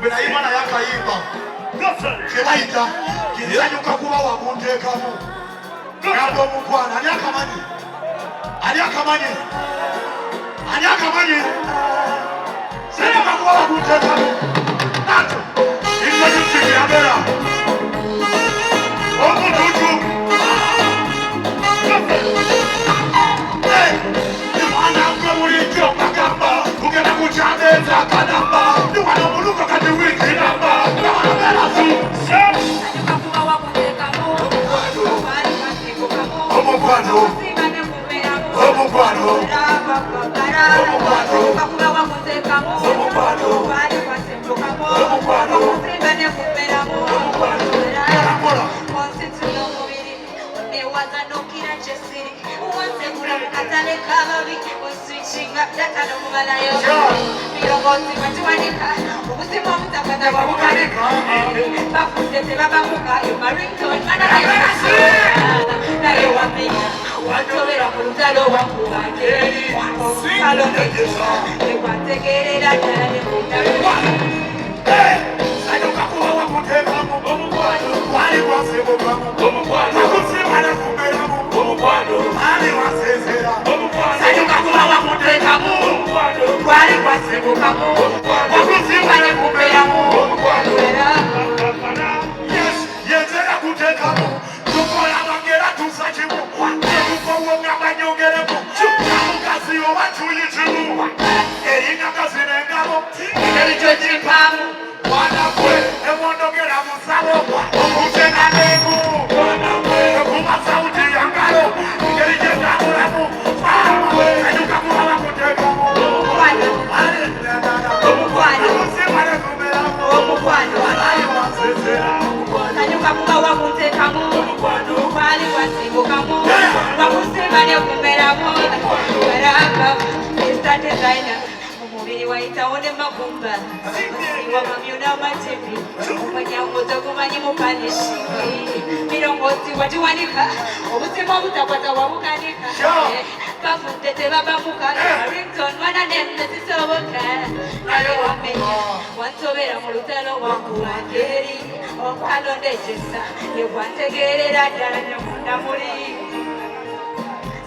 Benayimana yakayimba kebayita kinsanyuka kuba wakunteekamu ngamba omukwana ani akamanyi sanyuka kuba wakunteekamu nato innajukibyabera omututu imana bulijjo bagamba tugenda kukyandeeza akanamba niwano omuluka kati wiiki namba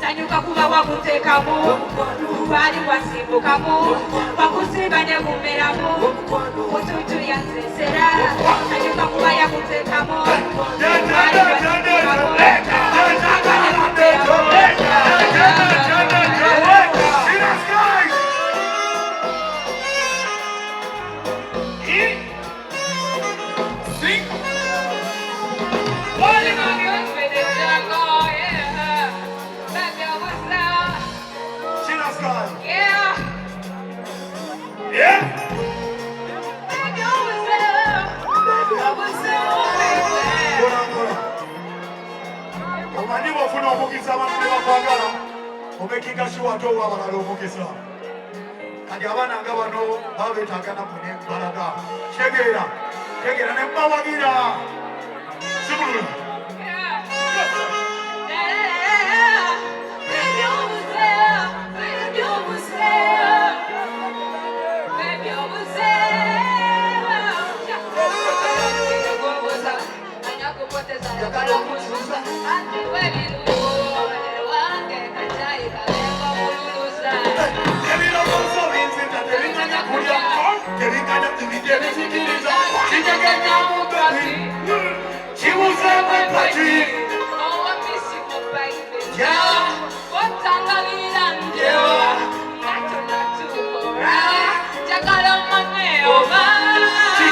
Sanyuka kuba wakuteekamu bali wasimbukamu bakusiba ne kumeramu mututu yansesera sanyuka kuba yakuteekamu bali wasimbukamu Omekinga shuwa towa abalala omukisa kati abaana nga bano babeetagana mune balaga tegeera ne mbawagira simulula She was my party. Oh, I miss you, my baby. Yeah. What time are we done? Yeah. Not to Jackal on my nail. She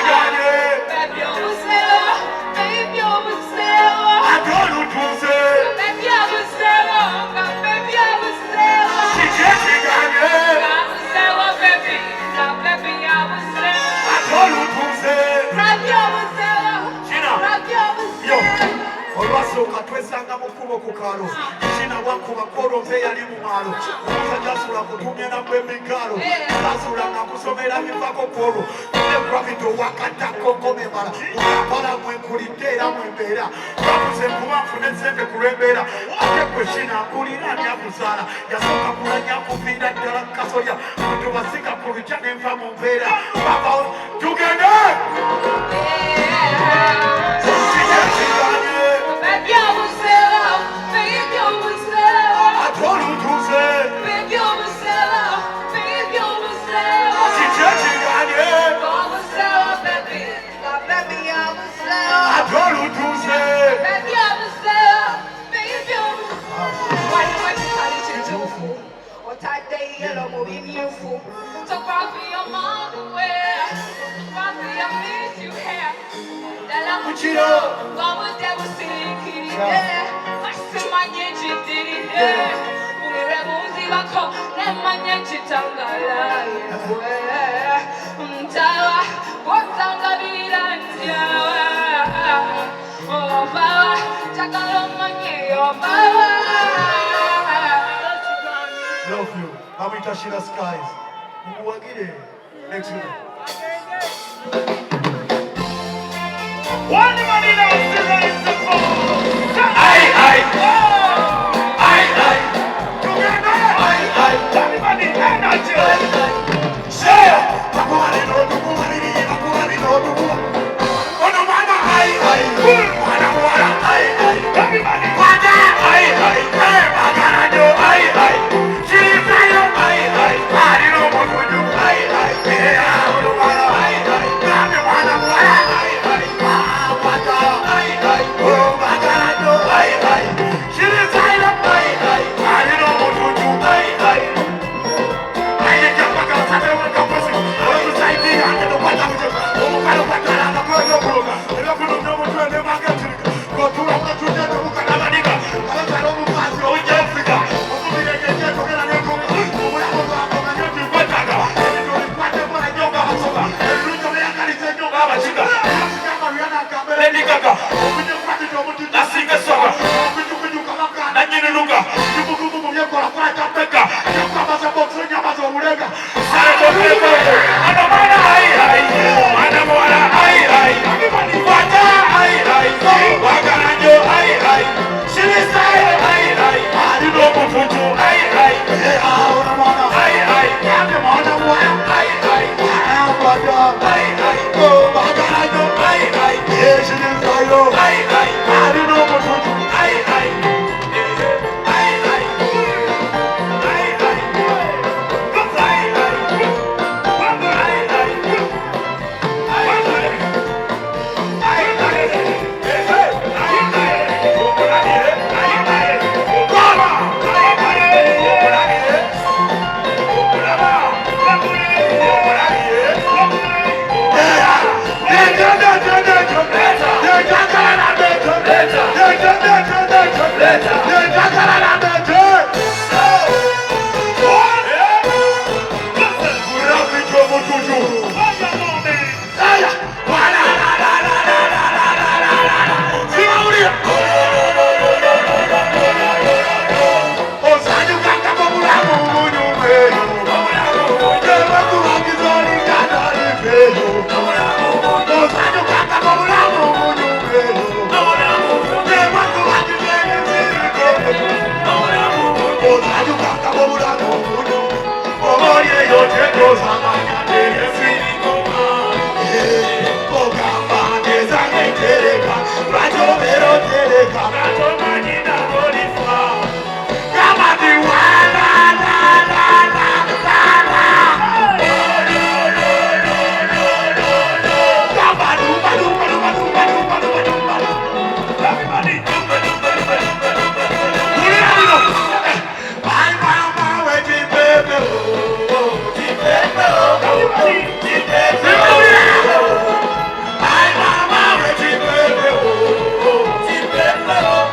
got it. Baby, you say, baby, you say, I don't know to say. Baby, I was say, baby, I was say. She got it. I was say, baby, baby, I was say. I don't know to say. Baby, I was say. Yo, olwasooka twesanga mu kkubo ku kaalo kina wakku bakoro mpeya li mu mwalo omusajja asula kutumye nabwe emigalo asula nakusomera bivako kwolwo ne gravito wakatako komemala okapala mwenkulidde era mwembeera bakuze nkuba nfune sente ku lw'embeera ate gwe kinampulira ndyakuzaala yasooka kulanya kuviira ddala kasolya mutubasika ku lujja nenva mu mbeera baba tugende Love you. Amita Shira Skies. Muwagire. Next week. One money now is the phone. Aye. Together. Aye. Everybody energy. Share. Bakuwari no dukuwari ni bakuwari no dukuwa. Ono mana aye. Wana aye. Everybody. Wada aye. Bagarajo aye. Chirisayo aye. Ari no mokuju aye. Ono mana aye. Nami wana aye.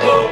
Oh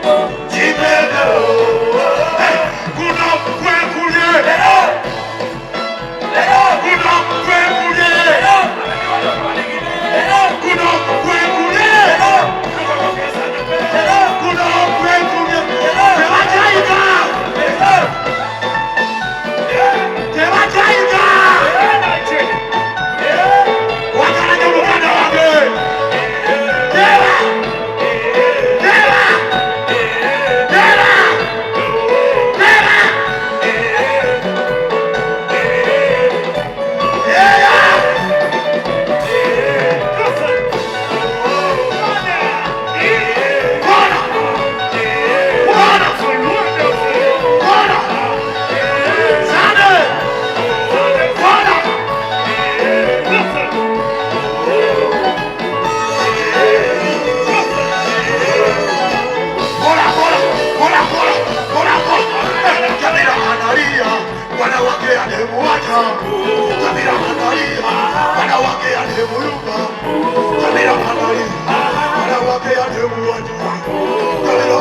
kuwajua.